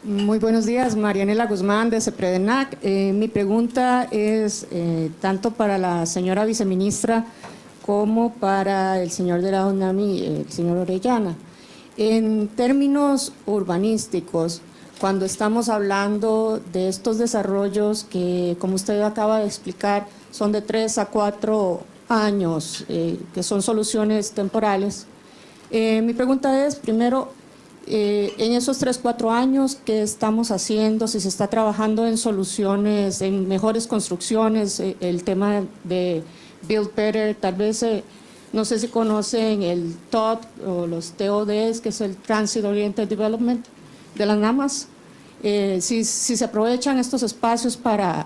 Muy buenos días, Marianela Guzmán de CEPREDENAC. Mi pregunta es tanto para la señora viceministra como para el señor de la UNAMI, el señor Orellana. En términos urbanísticos, cuando estamos hablando de estos desarrollos que, como usted acaba de explicar, son de 3 a 4 años, que son soluciones temporales, mi pregunta es, primero, en esos 3, 4 años, ¿qué estamos haciendo? Si se está trabajando en soluciones, en mejores construcciones, el tema de Build Better, tal vez, no sé si conocen el TOD o los TODs, que es el Transit Oriented Development de las NAMAS, si se aprovechan estos espacios para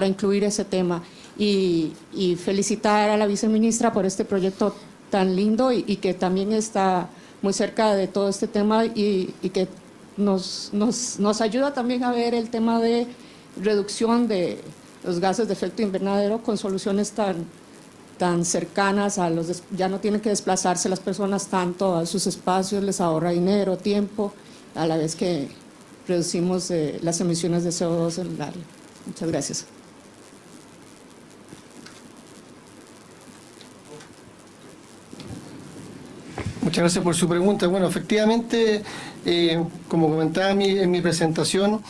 incluir ese tema. Y felicitar a la viceministra por este proyecto tan lindo y que también está muy cerca de todo este tema y que nos ayuda también a ver el tema de reducción de los gases de efecto invernadero con soluciones tan cercanas a ya no tienen que desplazarse las personas tanto a sus espacios, les ahorra dinero, tiempo, a la vez que reducimos las emisiones de CO2 en el área. Muchas gracias. Muchas gracias por su pregunta. Bueno, efectivamente, como comentaba en mi presentación,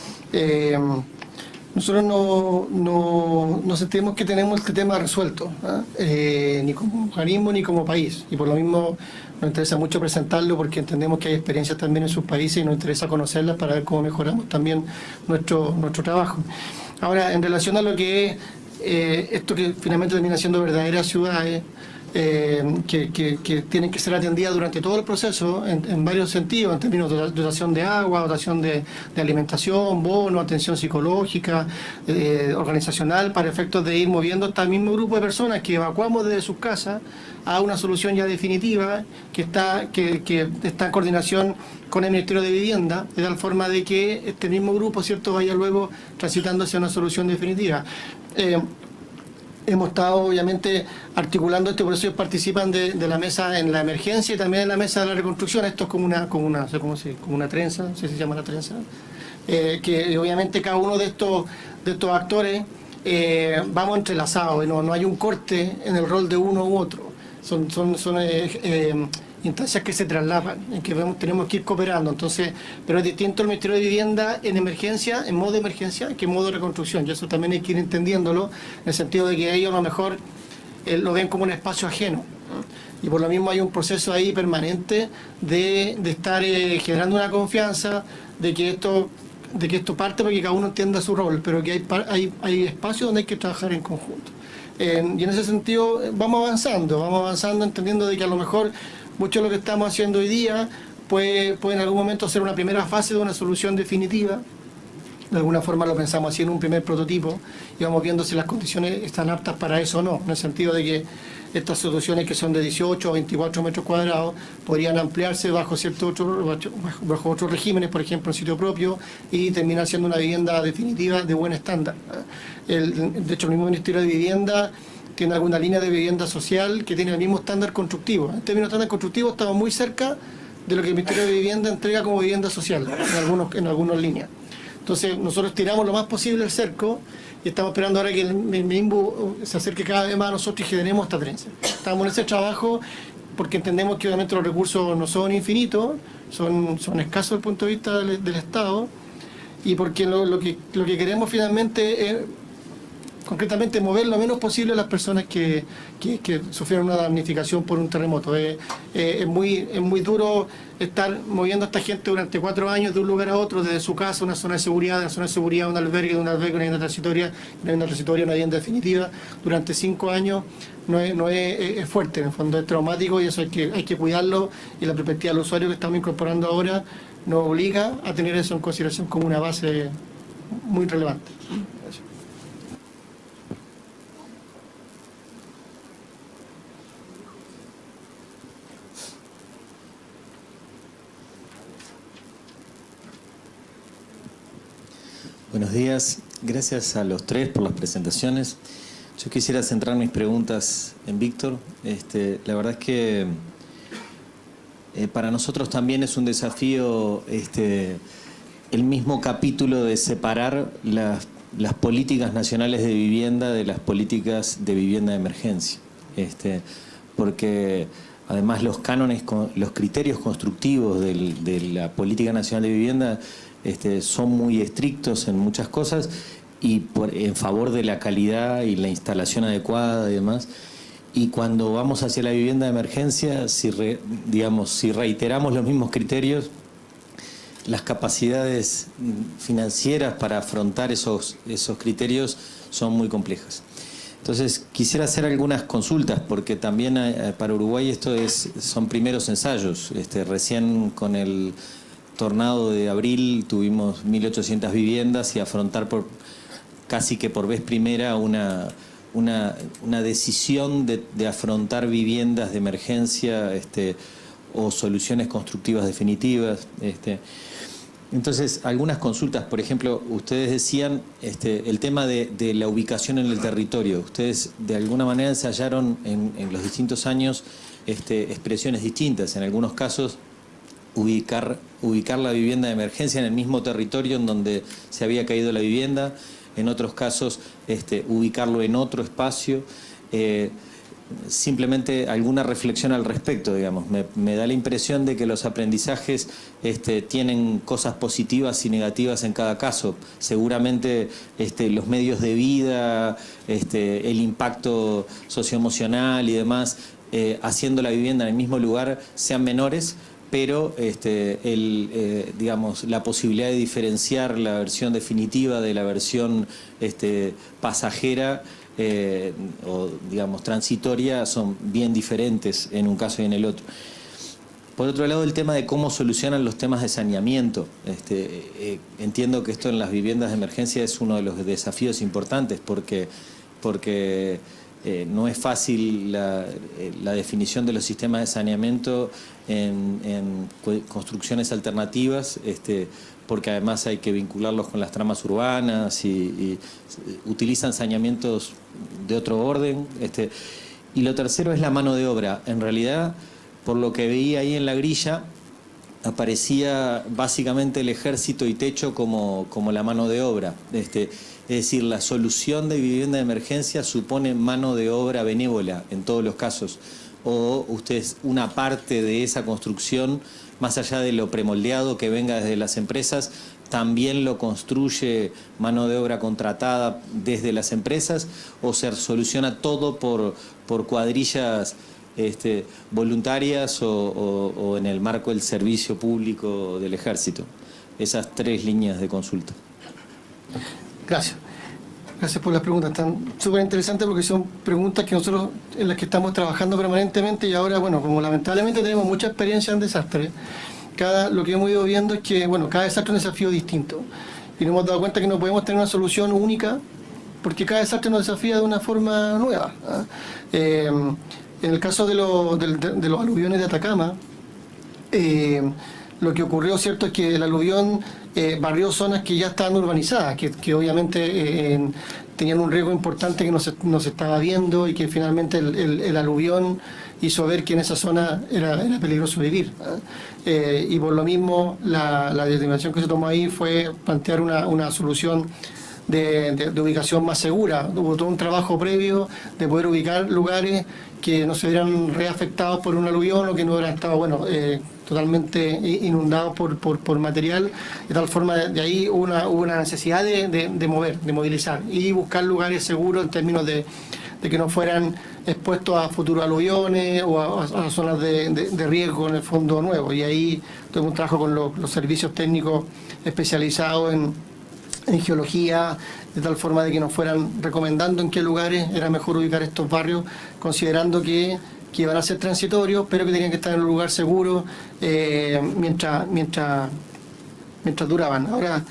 nosotros no sentimos que tenemos este tema resuelto, ni como organismo ni como país. Y por lo mismo nos interesa mucho presentarlo porque entendemos que hay experiencias también en sus países y nos interesa conocerlas para ver cómo mejoramos también nuestro trabajo. Ahora, en relación a lo que es esto que finalmente termina siendo verdaderas ciudades, que tienen que ser atendidas durante todo el proceso en varios sentidos, en términos de dotación de agua, dotación de alimentación, bono, atención psicológica, organizacional, para efectos de ir moviendo hasta el mismo grupo de personas que evacuamos desde sus casas a una solución ya definitiva que está en coordinación con el Ministerio de Vivienda, de tal forma de que este mismo grupo, ¿cierto?, vaya luego transitando hacia una solución definitiva. Hemos estado obviamente articulando esto, por eso ellos participan de la mesa en la emergencia y también en la mesa de la reconstrucción. Esto es como una trenza, no sé si se llama la trenza, que obviamente cada uno de estos actores vamos entrelazados y no hay un corte en el rol de uno u otro. Son instancias que se traslapan, en que tenemos que ir cooperando. Entonces, pero es distinto el Ministerio de Vivienda en emergencia, en modo de emergencia, que en modo de reconstrucción. Y eso también hay que ir entendiéndolo, en el sentido de que ellos a lo mejor lo ven como un espacio ajeno, ¿no? Y por lo mismo hay un proceso ahí permanente de estar generando una confianza de que esto parte para que cada uno entienda su rol, pero que hay espacios donde hay que trabajar en conjunto. Y en ese sentido vamos avanzando, entendiendo de que a lo mejor mucho de lo que estamos haciendo hoy día puede en algún momento ser una primera fase de una solución definitiva. De alguna forma lo pensamos así en un primer prototipo y vamos viendo si las condiciones están aptas para eso o no, en el sentido de que estas soluciones que son de 18 o 24 metros cuadrados podrían ampliarse bajo otros regímenes, por ejemplo en sitio propio, y terminar siendo una vivienda definitiva de buen estándar. De hecho, el mismo Ministerio de Vivienda tiene alguna línea de vivienda social que tiene el mismo estándar constructivo. En términos de estándar constructivo estamos muy cerca de lo que el Ministerio de Vivienda entrega como vivienda social en algunas líneas. Entonces nosotros tiramos lo más posible el cerco y estamos esperando ahora que el MIMBU se acerque cada vez más a nosotros y generemos esta trenza. Estamos en ese trabajo porque entendemos que obviamente los recursos no son infinitos, son escasos desde el punto de vista del Estado, y porque lo que queremos finalmente es concretamente mover lo menos posible a las personas que sufrieron una damnificación por un terremoto. Es muy duro estar moviendo a esta gente durante 4 años de un lugar a otro, desde su casa, una zona de seguridad, de una zona de seguridad, un albergue, de un albergue, una vivienda transitoria, una vivienda definitiva, durante 5 años. No es fuerte, en el fondo es traumático, y eso hay que cuidarlo, y la perspectiva del usuario que estamos incorporando ahora nos obliga a tener eso en consideración como una base muy relevante. Gracias. Buenos días, gracias a los tres por las presentaciones. Yo quisiera centrar mis preguntas en Víctor. La verdad es que para nosotros también es un desafío el mismo capítulo de separar las políticas nacionales de vivienda de las políticas de vivienda de emergencia. Porque además los cánones, los criterios constructivos de la política nacional de vivienda son muy estrictos en muchas cosas y en favor de la calidad y la instalación adecuada y demás. Y cuando vamos hacia la vivienda de emergencia, si reiteramos los mismos criterios, las capacidades financieras para afrontar esos criterios son muy complejas. Entonces, quisiera hacer algunas consultas, porque también para Uruguay son primeros ensayos. Recién con el tornado de abril tuvimos 1.800 viviendas y afrontar casi que por vez primera una decisión de afrontar viviendas de emergencia o soluciones constructivas definitivas. Entonces, algunas consultas, por ejemplo, ustedes decían el tema de la ubicación en el territorio. Ustedes de alguna manera ensayaron en los distintos años expresiones distintas. En algunos casos, ubicar la vivienda de emergencia en el mismo territorio en donde se había caído la vivienda. En otros casos, ubicarlo en otro espacio. Simplemente alguna reflexión al respecto, digamos. Me da la impresión de que los aprendizajes tienen cosas positivas y negativas en cada caso. Seguramente los medios de vida, el impacto socioemocional y demás, haciendo la vivienda en el mismo lugar, sean menores, pero la posibilidad de diferenciar la versión definitiva de la versión pasajera o digamos transitoria son bien diferentes en un caso y en el otro. Por otro lado, el tema de cómo solucionan los temas de saneamiento. Entiendo que esto en las viviendas de emergencia es uno de los desafíos importantes porque no es fácil la definición de los sistemas de saneamiento en construcciones alternativas, porque además hay que vincularlos con las tramas urbanas y utilizan saneamientos de otro orden. Y lo tercero es la mano de obra. En realidad, por lo que veía ahí en la grilla, aparecía básicamente el ejército y techo como la mano de obra. Es decir, la solución de vivienda de emergencia supone mano de obra benévola en todos los casos. O ustedes, una parte de esa construcción, más allá de lo premoldeado que venga desde las empresas, también lo construye mano de obra contratada desde las empresas, o se soluciona todo por cuadrillas voluntarias o en el marco del servicio público del ejército. Esas tres líneas de consulta. Gracias. Gracias por las preguntas, están súper interesantes porque son preguntas que nosotros en las que estamos trabajando permanentemente y ahora, bueno, como lamentablemente tenemos mucha experiencia en desastres, lo que hemos ido viendo es que, bueno, cada desastre es un desafío distinto y nos hemos dado cuenta que no podemos tener una solución única porque cada desastre nos desafía de una forma nueva. En el caso de los aluviones de Atacama, lo que ocurrió, cierto, es que el aluvión barrió zonas que ya estaban urbanizadas, que obviamente tenían un riesgo importante que no se estaba viendo y que finalmente el aluvión hizo ver que en esa zona era peligroso vivir. Y por lo mismo la determinación que se tomó ahí fue plantear una solución de ubicación más segura. Hubo todo un trabajo previo de poder ubicar lugares que no se vieran reafectados por un aluvión o que no hubieran estado totalmente inundados por material, de tal forma de ahí hubo una necesidad de movilizar y buscar lugares seguros en términos de que no fueran expuestos a futuros aluviones o a zonas de riesgo en el fondo nuevo. Y ahí tuvimos un trabajo con los servicios técnicos especializados en geología, de tal forma de que nos fueran recomendando en qué lugares era mejor ubicar estos barrios, considerando que iban a ser transitorios, pero que tenían que estar en un lugar seguro mientras duraban. Ahora,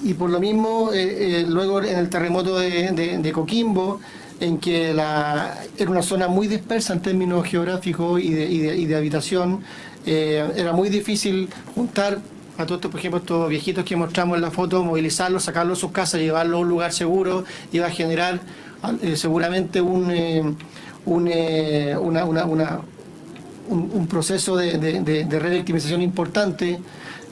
y por lo mismo, luego en el terremoto de Coquimbo, en que era una zona muy dispersa en términos geográficos y de habitación, era muy difícil juntar a todos estos, por ejemplo, estos viejitos que mostramos en la foto, movilizarlos, sacarlos de sus casas, llevarlos a un lugar seguro, iba a generar seguramente un proceso de revictimización importante,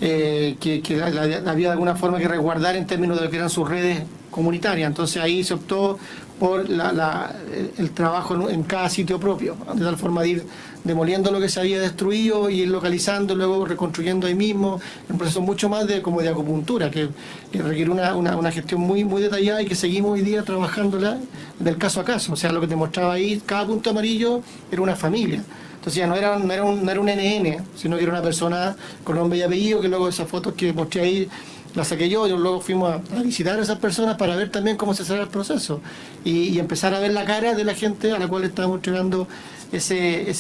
había de alguna forma que resguardar en términos de lo que eran sus redes comunitarias. Entonces ahí se optó por el trabajo en cada sitio propio, de tal forma de ir demoliendo lo que se había destruido y ir localizando, luego reconstruyendo ahí mismo, un proceso mucho más como de acupuntura, que requiere una gestión muy detallada y que seguimos hoy día trabajándola del caso a caso. O sea, lo que te mostraba ahí, cada punto amarillo era una familia. Entonces ya no era un NN, sino que era una persona con nombre y apellido, que luego esas fotos que mostré ahí las saqué yo, y luego fuimos a visitar a esas personas para ver también cómo se hacía el proceso y empezar a ver la cara de la gente a la cual estábamos entregando ese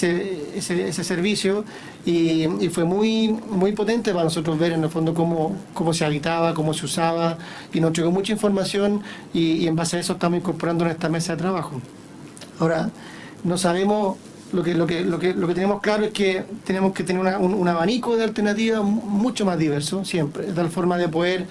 servicio, y fue muy potente para nosotros ver en el fondo cómo se habitaba, cómo se usaba, y nos entregó mucha información, y en base a eso estamos incorporando en esta mesa de trabajo. Ahora, no sabemos. Lo que tenemos claro es que tenemos que tener un abanico de alternativas mucho más diverso siempre, de tal forma de poder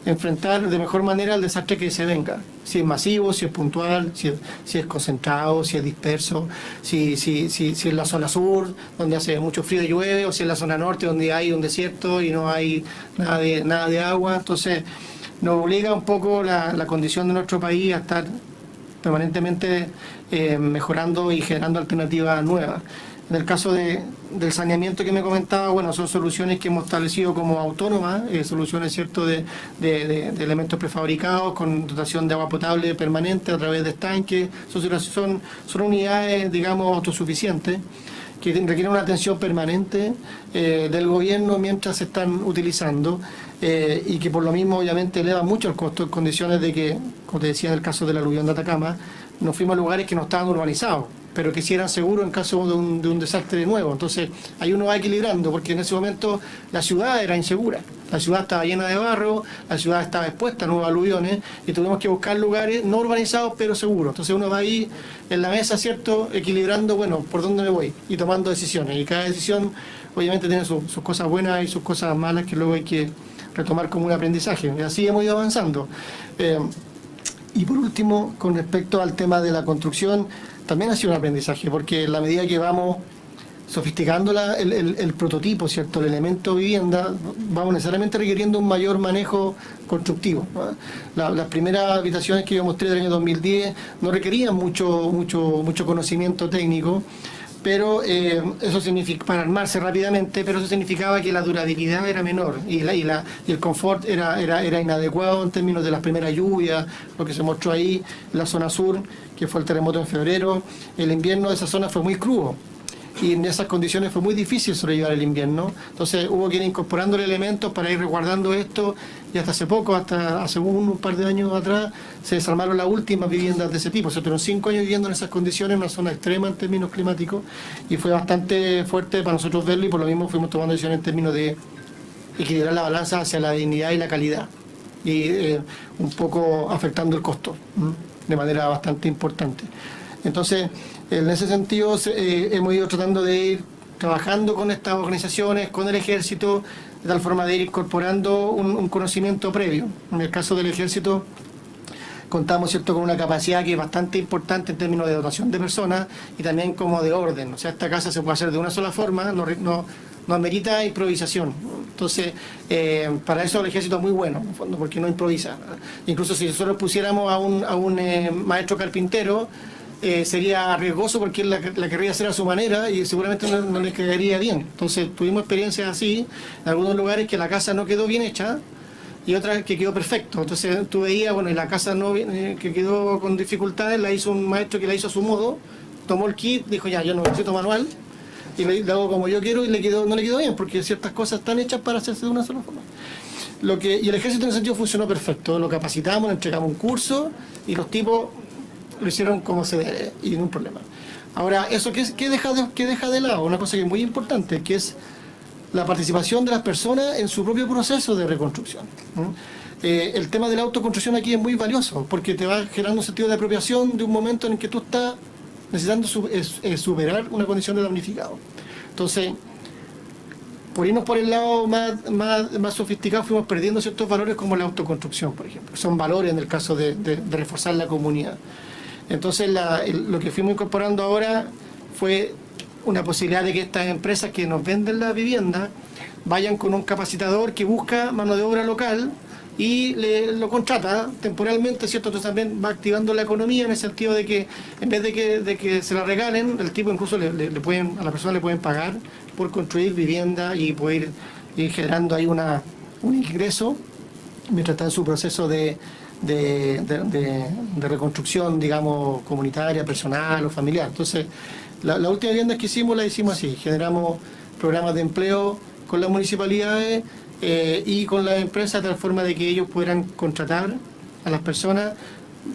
enfrentar de mejor manera el desastre que se venga. Si es masivo, si es puntual, si es concentrado, si es disperso, si es la zona sur, donde hace mucho frío y llueve, o si es la zona norte, donde hay un desierto y no hay nada de agua. Entonces nos obliga un poco la condición de nuestro país a estar permanentemente mejorando y generando alternativas nuevas. En el caso del saneamiento que me comentaba, bueno, son soluciones que hemos establecido como autónomas, soluciones, ¿cierto?, de elementos prefabricados con dotación de agua potable permanente a través de estanques. Son unidades, digamos, autosuficientes, que requieren una atención permanente del gobierno mientras se están utilizando, y que por lo mismo obviamente eleva mucho el costo en condiciones de que, como te decía en el caso del aluvión de Atacama, nos fuimos a lugares que no estaban urbanizados, pero que sí eran seguros en caso de un desastre nuevo. Entonces ahí uno va equilibrando, porque en ese momento la ciudad era insegura, la ciudad estaba llena de barro, la ciudad estaba expuesta a nuevos aluviones, y tuvimos que buscar lugares no urbanizados pero seguros. Entonces uno va ahí en la mesa, ¿cierto?, equilibrando, bueno, por dónde me voy, y tomando decisiones, y cada decisión obviamente tiene sus cosas buenas y sus cosas malas que luego hay que retomar como un aprendizaje, y así hemos ido avanzando. Y por último, con respecto al tema de la construcción, también ha sido un aprendizaje, porque en la medida que vamos sofisticando el prototipo, ¿cierto?, el elemento vivienda, vamos necesariamente requiriendo un mayor manejo constructivo, ¿no? Las primeras habitaciones que yo mostré del año 2010 no requerían mucho conocimiento técnico, pero eso significa, para armarse rápidamente, pero eso significaba que la durabilidad era menor y el confort era inadecuado en términos de las primeras lluvias, lo que se mostró ahí en la zona sur, que fue el terremoto en febrero. El invierno de esa zona fue muy crudo, y en esas condiciones fue muy difícil sobrellevar el invierno. Entonces hubo que ir incorporando elementos para ir resguardando esto, y hasta hace poco, hasta hace un par de años atrás, se desarmaron las últimas viviendas de ese tipo. Se tuvieron 5 años viviendo en esas condiciones, en una zona extrema en términos climáticos, y fue bastante fuerte para nosotros verlo, y por lo mismo fuimos tomando decisiones en términos de equilibrar la balanza hacia la dignidad y la calidad, y un poco afectando el costo de manera bastante importante. Entonces, en ese sentido, hemos ido tratando de ir trabajando con estas organizaciones, con el ejército, de tal forma de ir incorporando un conocimiento previo. En el caso del ejército, contamos, ¿cierto?, con una capacidad que es bastante importante en términos de dotación de personas y también como de orden. O sea, esta casa se puede hacer de una sola forma, no amerita improvisación. Entonces, para eso el ejército es muy bueno, en el fondo, porque no improvisa. Incluso si nosotros pusiéramos a un maestro carpintero, sería riesgoso, porque él la querría hacer a su manera y seguramente no les quedaría bien. Entonces tuvimos experiencias así en algunos lugares, que la casa no quedó bien hecha y otras que quedó perfecto. Entonces tú veías, bueno, y la casa que quedó con dificultades, la hizo un maestro que la hizo a su modo, tomó el kit, dijo ya, yo no necesito manual, y le hago como yo quiero, y no le quedó bien, porque ciertas cosas están hechas para hacerse de una sola forma. Y el ejército en ese sentido funcionó perfecto. Lo capacitamos, le entregamos un curso, y los tipos lo hicieron como se debe, y ningún problema. Ahora, ¿eso qué deja de lado? Una cosa que es muy importante, que es la participación de las personas en su propio proceso de reconstrucción. El tema de la autoconstrucción aquí es muy valioso, porque te va generando un sentido de apropiación de un momento en el que tú estás necesitando superar una condición de damnificado. Entonces, por irnos por el lado más sofisticado, fuimos perdiendo ciertos valores como la autoconstrucción, por ejemplo. Son valores en el caso de reforzar la comunidad. Entonces, lo que fuimos incorporando ahora fue una posibilidad de que estas empresas que nos venden la vivienda vayan con un capacitador que busca mano de obra local y lo contrata temporalmente, ¿cierto? Entonces también va activando la economía en el sentido de que en vez de que se la regalen, el tipo incluso a la persona le pueden pagar por construir vivienda y poder ir generando ahí un ingreso mientras está en su proceso de reconstrucción, digamos, comunitaria, personal o familiar. Entonces, la última vivienda que hicimos la hicimos así, generamos programas de empleo con las municipalidades y con las empresas de tal forma de que ellos pudieran contratar a las personas.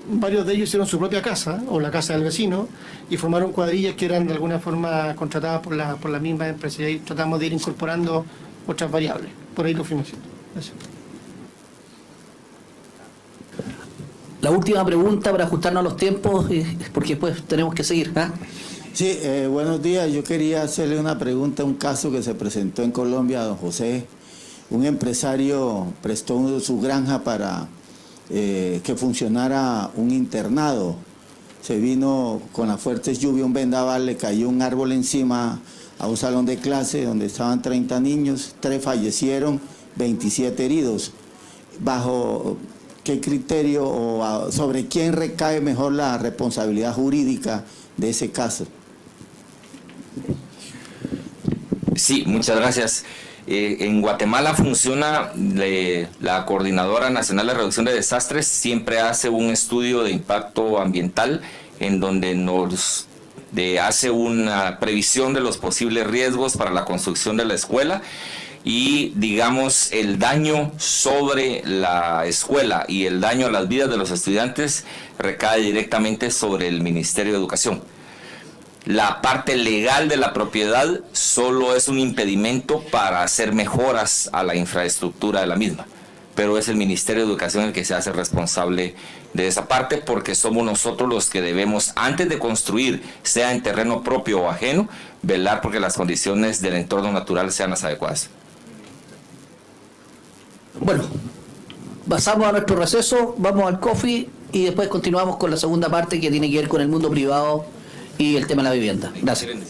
Varios de ellos hicieron su propia casa o la casa del vecino y formaron cuadrillas que eran de alguna forma contratadas por la misma empresa, y ahí tratamos de ir incorporando otras variables. Por ahí lo fuimos haciendo. Gracias. La última pregunta para ajustarnos a los tiempos, porque después tenemos que seguir. Sí, buenos días. Yo quería hacerle una pregunta a un caso que se presentó en Colombia, don José. Un empresario prestó su granja para que funcionara un internado. Se vino con las fuertes lluvias, un vendaval, le cayó un árbol encima a un salón de clase donde estaban 30 niños, 3 fallecieron, 27 heridos. ¿Bajo qué criterio o sobre quién recae mejor la responsabilidad jurídica de ese caso? Sí, muchas gracias. En Guatemala funciona la Coordinadora Nacional de Reducción de Desastres, siempre hace un estudio de impacto ambiental en donde nos hace una previsión de los posibles riesgos para la construcción de la escuela y, digamos, el daño sobre la escuela y el daño a las vidas de los estudiantes recae directamente sobre el Ministerio de Educación. La parte legal de la propiedad solo es un impedimento para hacer mejoras a la infraestructura de la misma, pero es el Ministerio de Educación el que se hace responsable de esa parte, porque somos nosotros los que debemos, antes de construir, sea en terreno propio o ajeno, velar porque las condiciones del entorno natural sean las adecuadas. Bueno, pasamos a nuestro receso, vamos al coffee y después continuamos con la segunda parte que tiene que ver con el mundo privado y el tema de la vivienda. Gracias.